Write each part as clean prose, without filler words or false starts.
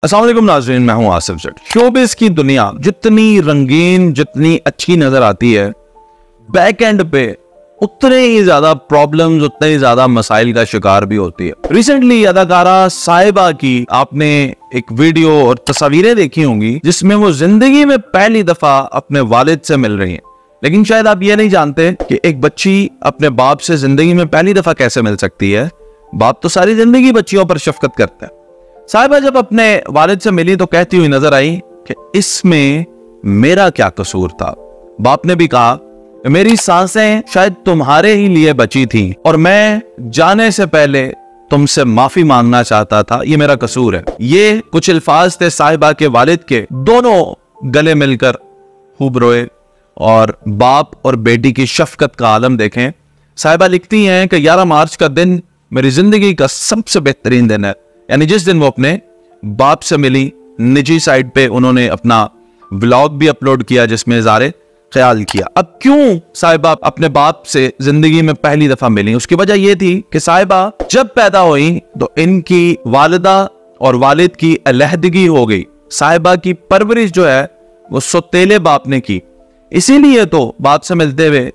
अस्सलाम वालेकुम नाज़रीन, मैं हूं आसिफ जट। शोबिस की दुनिया जितनी रंगीन, जितनी अच्छी नजर आती है, बैक एंड पे उतने ही ज्यादा प्रॉब्लम्स, उतने ही ज्यादा मसाइल का शिकार भी होती है। रिसेंटली अदाकारा साहिबा की आपने एक वीडियो और तस्वीरें देखी होंगी जिसमें वो जिंदगी में पहली दफा अपने वालिद से मिल रही हैं। लेकिन शायद आप ये नहीं जानते कि एक बच्ची अपने बाप से जिंदगी में पहली दफा कैसे मिल सकती है। बाप तो सारी जिंदगी बच्चियों पर शफकत करता है। साहिबा जब अपने वालिद से मिली तो कहती हुई नजर आई कि इसमें मेरा क्या कसूर था। बाप ने भी कहा कि मेरी सांसें शायद तुम्हारे ही लिए बची थी और मैं जाने से पहले तुमसे माफी मांगना चाहता था, ये मेरा कसूर है। ये कुछ अल्फाज थे साहिबा के वालिद के। दोनों गले मिलकर खूब रोए और बाप और बेटी की शफकत का आलम देखें। साहिबा लिखती हैं कि 11 मार्च का दिन मेरी जिंदगी का सबसे बेहतरीन दिन है, यानी जिस दिन वो अपने बाप से मिली। निजी साइट पे उन्होंने अपना व्लॉग भी अपलोड किया जिसमें इज़हारे ख्याल किया। अब क्यों साहिबा अपने बाप से जिंदगी में पहली दफा मिली? उसकी वजह यह थी कि साहिबा जब पैदा हुई तो इनकी वालिदा और वालिद की अलहदगी हो गई। साहिबा की परवरिश जो है वो सौतेले बाप ने की, इसीलिए तो बाप से मिलते हुए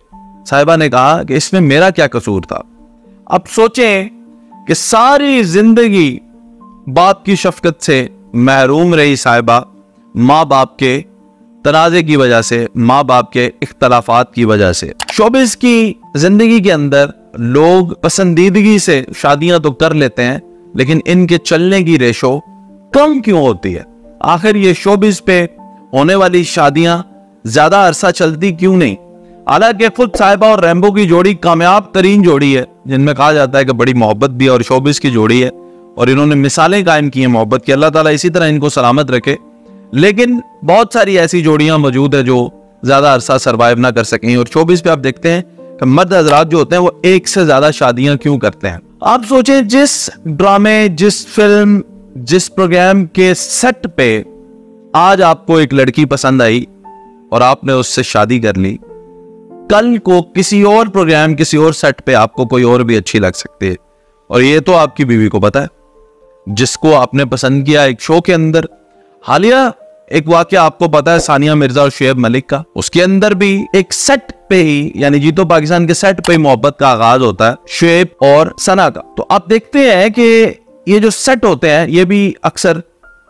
साहिबा ने कहा कि इसमें मेरा क्या कसूर था। अब सोचें कि सारी जिंदगी बाप की शफकत से महरूम रही साहिबा, माँ बाप के तनाज़े की वजह से, माँ बाप के इख्तलाफात की वजह से। शोबिस की जिंदगी के अंदर लोग पसंदीदगी से शादियां तो कर लेते हैं, लेकिन इनके चलने की रेशो कम क्यों होती है? आखिर ये शोबिस पे होने वाली शादियां ज्यादा अरसा चलती क्यों नहीं? हालांकि खुद साहिबा और रैम्बो की जोड़ी कामयाब तरीन जोड़ी है, जिनमें कहा जाता है कि बड़ी मोहब्बत भी और शोबिस की जोड़ी है और इन्होंने मिसालें कायम की हैं मोहब्बत की। अल्लाह ताला इसी तरह इनको सलामत रखे। लेकिन बहुत सारी ऐसी जोड़ियां मौजूद है जो ज्यादा अरसा सर्वाइव ना कर सकें। और शोबिस पे आप देखते हैं कि मर्द हजरात जो होते हैं वो एक से ज्यादा शादियां क्यों करते हैं। आप सोचें, जिस ड्रामे, जिस फिल्म, जिस प्रोग्राम के सेट पे आज आपको एक लड़की पसंद आई और आपने उससे शादी कर ली, कल को किसी और प्रोग्राम, किसी और सेट पे आपको कोई और भी अच्छी लग सकती है। और ये तो आपकी बीवी को पता है, जिसको आपने पसंद किया एक शो के अंदर। हालिया एक वाकया आपको पता है सानिया मिर्जा और शुएब मलिक का, उसके अंदर भी एक सेट पे ही, यानी जीतो पाकिस्तान के सेट पे ही मोहब्बत का आगाज होता है शुएब और सना का। तो आप देखते हैं कि ये जो सेट होते हैं ये भी अक्सर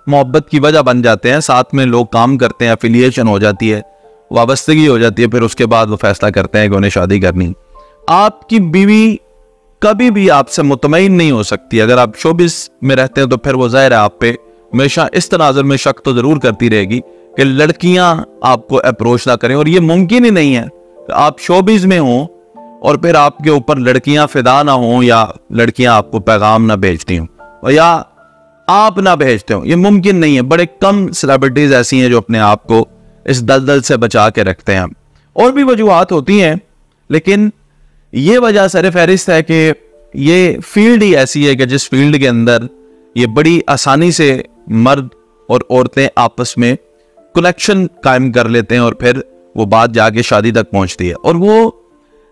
मोहब्बत की वजह बन जाते हैं। साथ में लोग काम करते हैं, एफिलिएशन हो जाती है, वाबस्तगी हो जाती है, फिर उसके बाद वो फैसला करते हैं कि उन्हें शादी करनी। आपकी बीवी कभी भी आपसे मुतमईन नहीं हो सकती। अगर आप शोबिस में रहते हैं तो फिर वो जाहिर है आप पे हमेशा इस तनाजुर में शक तो जरूर करती रहेगी कि लड़कियां आपको अप्रोच ना करें। और ये मुमकिन ही नहीं है कि आप शोबिस में हो और फिर आपके ऊपर लड़कियां फिदा ना हो, या लड़कियां आपको पैगाम ना भेजती हो, या आप ना भेजते हो। ये मुमकिन नहीं है। बड़े कम सेलिब्रिटीज ऐसी हैं जो अपने आप को इस दलदल से बचा के रखते हैं। और भी वजूहात होती हैं, लेकिन ये वजह सर फहरिस्त है कि ये फील्ड ही ऐसी है कि जिस फील्ड के अंदर ये बड़ी आसानी से मर्द और औरतें आपस में कनेक्शन कायम कर लेते हैं और फिर वो बात जाके शादी तक पहुंचती है। और वो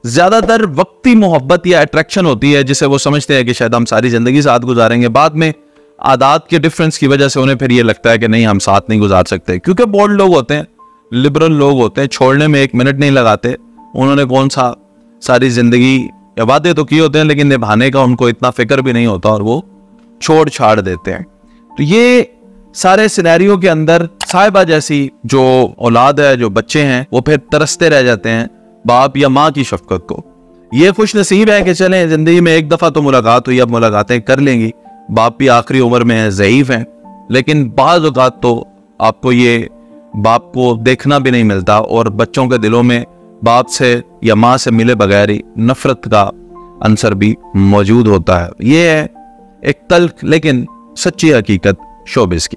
ज्यादातर वक्ती मोहब्बत या अट्रैक्शन होती है जिसे वो समझते हैं कि शायद हम सारी जिंदगी साथ गुजारेंगे। बाद में आदात के डिफरेंस की वजह से उन्हें फिर ये लगता है कि नहीं, हम साथ नहीं गुजार सकते, क्योंकि बोल्ड लोग होते हैं, लिबरल लोग होते हैं, छोड़ने में एक मिनट नहीं लगाते। उन्होंने कौन सा सारी जिंदगी, या वादे तो किए होते हैं लेकिन निभाने का उनको इतना फिक्र भी नहीं होता और वो छोड़ छाड़ देते हैं। तो ये सारे सिनेरियो के अंदर साहिबा जैसी जो औलाद है, जो बच्चे हैं, वो फिर तरसते रह जाते हैं बाप या माँ की शफकत को। ये खुश नसीब है कि चलें जिंदगी में एक दफा तो मुलाकात हुई, अब मुलाकातें कर लेंगी। बाप भी आखिरी उम्र में है, ज़ईफ हैं, लेकिन बाज़ औक़ात तो आपको ये बाप को देखना भी नहीं मिलता और बच्चों के दिलों में बाप से या माँ से मिले बगैर ही नफरत का अंसर भी मौजूद होता है। ये है एक तल्ख लेकिन सच्ची हकीकत शोबिस की।